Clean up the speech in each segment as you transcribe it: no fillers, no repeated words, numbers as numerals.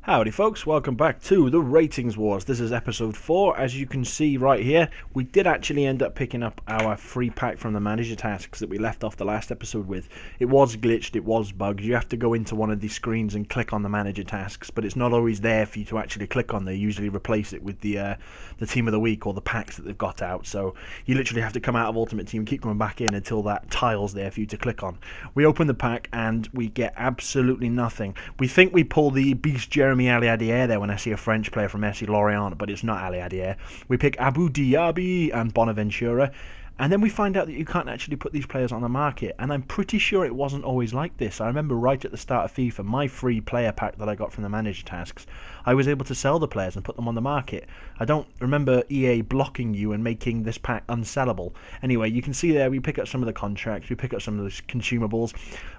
Howdy folks, welcome back to the Ratings Wars. This is episode 4. As you can see right here, we did actually end up picking up our free pack from the manager tasks that we left off the last episode with. It was glitched, it was bugged. You have to go into one of these screens and click on the manager tasks, but it's not always there for you to actually click on. They usually replace it with the team of the week or the packs that they've got out. So you literally have to come out of Ultimate Team, keep going back in until that tile's there for you to click on. We open the pack and we get absolutely nothing. We think we pull the Beast Jeremy Aliadier there when I see a French player from FC Lorient, but it's not Aliadier. We pick Abu Diaby and Bonaventura, and then we find out that you can't actually put these players on the market, and I'm pretty sure it wasn't always like this. I remember right at the start of FIFA, my free player pack that I got from the manager tasks, I was able to sell the players and put them on the market. I don't remember EA blocking you and making this pack unsellable. Anyway, you can see there we pick up some of the contracts, we pick up some of the consumables.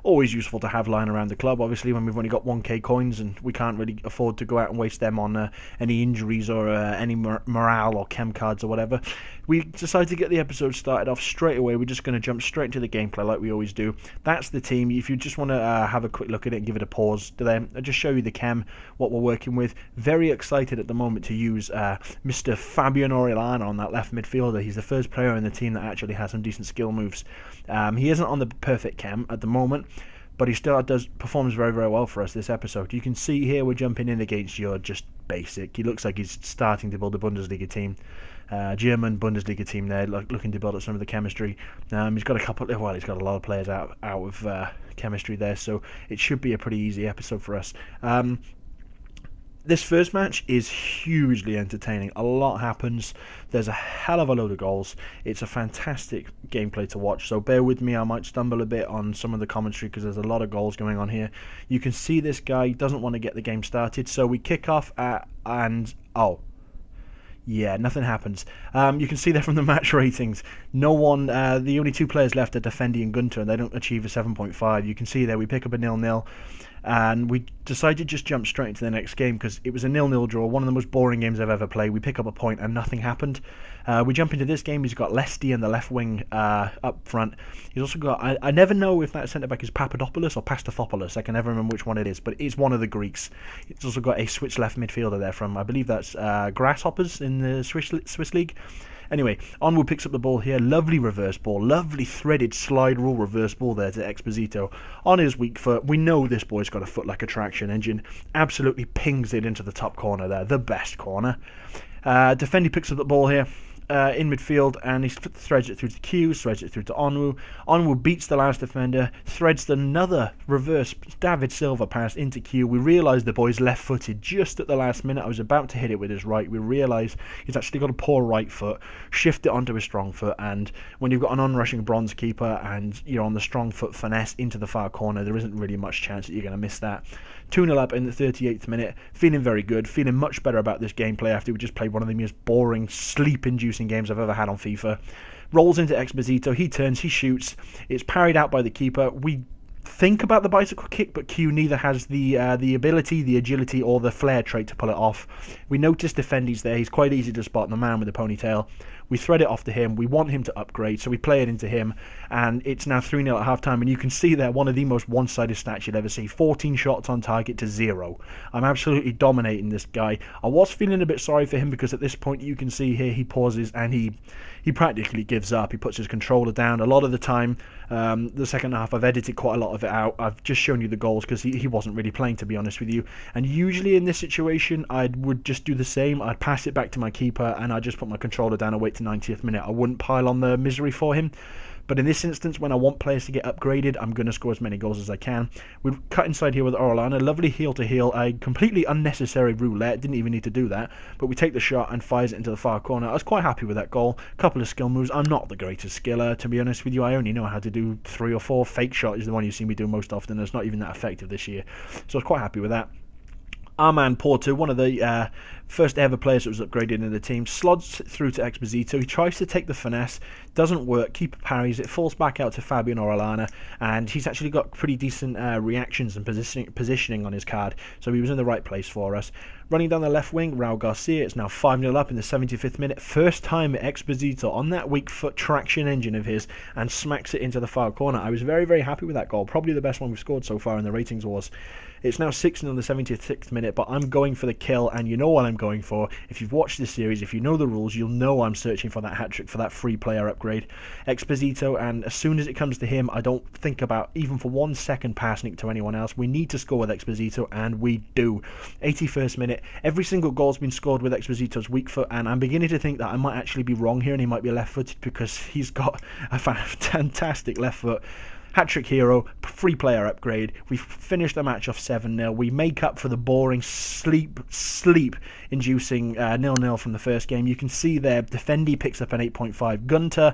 Always useful to have lying around the club, obviously, when we've only got 1k coins and we can't really afford to go out and waste them on any injuries or any morale or chem cards or whatever. We decided to get the episode started off straight away. We're just going to jump straight into the gameplay like we always do. That's the team. If you just want to have a quick look at it and give it a pause, then I'll just show you the chem, what we're working with. Very excited at the moment to use Mr. Fabian Orellana on that left midfielder. He's the first player in the team that actually has some decent skill moves. He isn't on the perfect chem at the moment, but he still performs very, very well for us this episode. You can see here we're jumping in against your just basic. He looks like he's starting to build a Bundesliga team. German Bundesliga team there, looking to build up some of the chemistry. He's got he's got a lot of players out of chemistry there, so it should be a pretty easy episode for us. This first match is hugely entertaining. A lot happens. There's a hell of a load of goals. It's a fantastic gameplay to watch, so bear with me. I might stumble a bit on some of the commentary because there's a lot of goals going on here. You can see this guy doesn't want to get the game started, so we kick off yeah, nothing happens. You can see there from the match ratings, no one, the only two players left are Defendi and Gunter, and they don't achieve a 7.5. You can see there we pick up a 0-0, and we decided to just jump straight into the next game because it was a 0-0 draw, one of the most boring games I've ever played. We pick up a point and nothing happened. We jump into this game. He's got Lesti in the left wing up front. He's also got, I never know if that centre back is Papadopoulos or Pastathopoulos. I can never remember which one it is, but it's one of the Greeks. It's also got a Swiss left midfielder there from, I believe that's Grasshoppers in the Swiss league. Anyway, Onwu picks up the ball here. Lovely reverse ball. Lovely threaded slide rule reverse ball there to Exposito. On his weak foot, we know this boy's got a foot like a traction engine. Absolutely pings it into the top corner there. The best corner. Defendi picks up the ball here. In midfield, and he threads it through to Q, threads it through to Onwu. Onwu beats the last defender, threads another reverse David Silva pass into Q. We realise the boy's left-footed just at the last minute. I was about to hit it with his right. We realise he's actually got a poor right foot, shift it onto his strong foot, and when you've got an on-rushing bronze keeper and you're on the strong foot finesse into the far corner, there isn't really much chance that you're going to miss that. 2-0 up in the 38th minute, feeling very good, feeling much better about this gameplay after we just played one of the most boring, sleep-inducing games I've ever had on FIFA. Rolls into Exposito, he turns, he shoots, it's parried out by the keeper. We think about the bicycle kick, but Q neither has the ability, the agility, or the flair trait to pull it off. We notice Defendi's there, he's quite easy to spot, the man with the ponytail. We thread it off to him, we want him to upgrade, so we play it into him, and it's now 3-0 at half-time, and you can see there one of the most one-sided stats you'll ever see. 14 shots on target to 0. I'm absolutely dominating this guy. I was feeling a bit sorry for him because at this point you can see here he pauses and he practically gives up. He puts his controller down. A lot of the time, the second half, I've edited quite a lot of it out. I've just shown you the goals because he wasn't really playing, to be honest with you. And usually in this situation, I would just do the same. I'd pass it back to my keeper and I'd just put my controller down and wait to 90th minute. I wouldn't pile on the misery for him. But in this instance, when I want players to get upgraded, I'm going to score as many goals as I can. We've cut inside here with Orellana. Lovely heel-to-heel. A completely unnecessary roulette. Didn't even need to do that. But we take the shot and fires it into the far corner. I was quite happy with that goal. Couple of skill moves. I'm not the greatest skiller, to be honest with you. I only know how to do 3 or 4. Fake shot is the one you see me do most often. It's not even that effective this year. So I was quite happy with that. Our man Porto, one of the First ever player that was upgraded in the team, slots through to Exposito. He tries to take the finesse, doesn't work, keeper parries, it falls back out to Fabian Orellana, and he's actually got pretty decent reactions and positioning on his card, so he was in the right place for us. Running down the left wing, Raul Garcia, it's now 5-0 up in the 75th minute. First time Exposito on that weak foot traction engine of his and smacks it into the far corner. I was very, very happy with that goal. Probably the best one we've scored so far in the ratings wars. It's now 6-0 in the 76th minute, but I'm going for the kill, and you know what I'm going for. If you've watched this series, if you know the rules, you'll know I'm searching for that hat-trick, for that free player upgrade. Exposito, and as soon as it comes to him, I don't think about, even for 1 second, passing it to anyone else. We need to score with Exposito, and we do. 81st minute, every single goal's been scored with Exposito's weak foot, and I'm beginning to think that I might actually be wrong here, and he might be left-footed, because he's got a fantastic left foot. Hat-trick hero, free player upgrade. We finished the match off 7-0. We make up for the boring, sleep-inducing 0-0 from the first game. You can see there, Defendi picks up an 8.5. Gunter,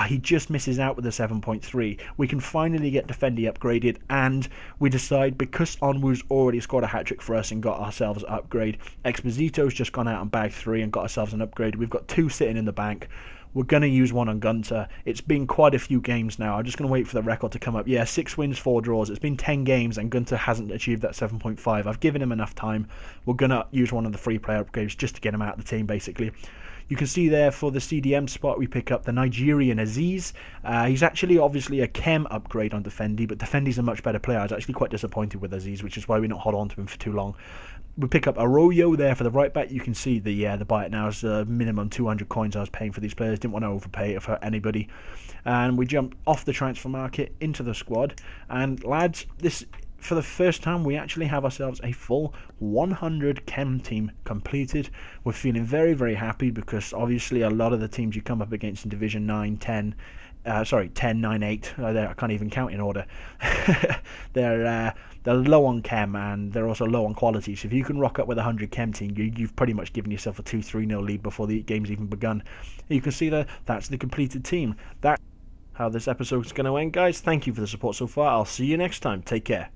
he just misses out with a 7.3. We can finally get Defendi upgraded, and we decide, because Onwu's already scored a hat-trick for us and got ourselves an upgrade, Exposito's just gone out and bagged 3 and got ourselves an upgrade. We've got 2 sitting in the bank. We're going to use one on Gunter. It's been quite a few games now. I'm just going to wait for the record to come up. Yeah, 6 wins, 4 draws. It's been 10 games and Gunter hasn't achieved that 7.5. I've given him enough time. We're going to use one of the free player upgrades just to get him out of the team, basically. You can see there for the CDM spot, we pick up the Nigerian Aziz. He's actually obviously a chem upgrade on Defendi, but Defendi's a much better player. I was actually quite disappointed with Aziz, which is why we not hold on to him for too long. We pick up Arroyo there for the right back. You can see the buy it now is minimum 200 coins I was paying for these players. Didn't want to overpay it for anybody. And we jump off the transfer market into the squad. And lads, this, for the first time, we actually have ourselves a full 100 chem team completed. We're feeling very, very happy, because obviously a lot of the teams you come up against in Division 9, 10, 10, 9, 8, I can't even count in order. They're low on chem, and they're also low on quality. So if you can rock up with a 100 chem team, you've pretty much given yourself a 2-3-0 lead before the game's even begun. You can see that's the completed team. That's how this episode's going to end, guys. Thank you for the support so far. I'll see you next time. Take care.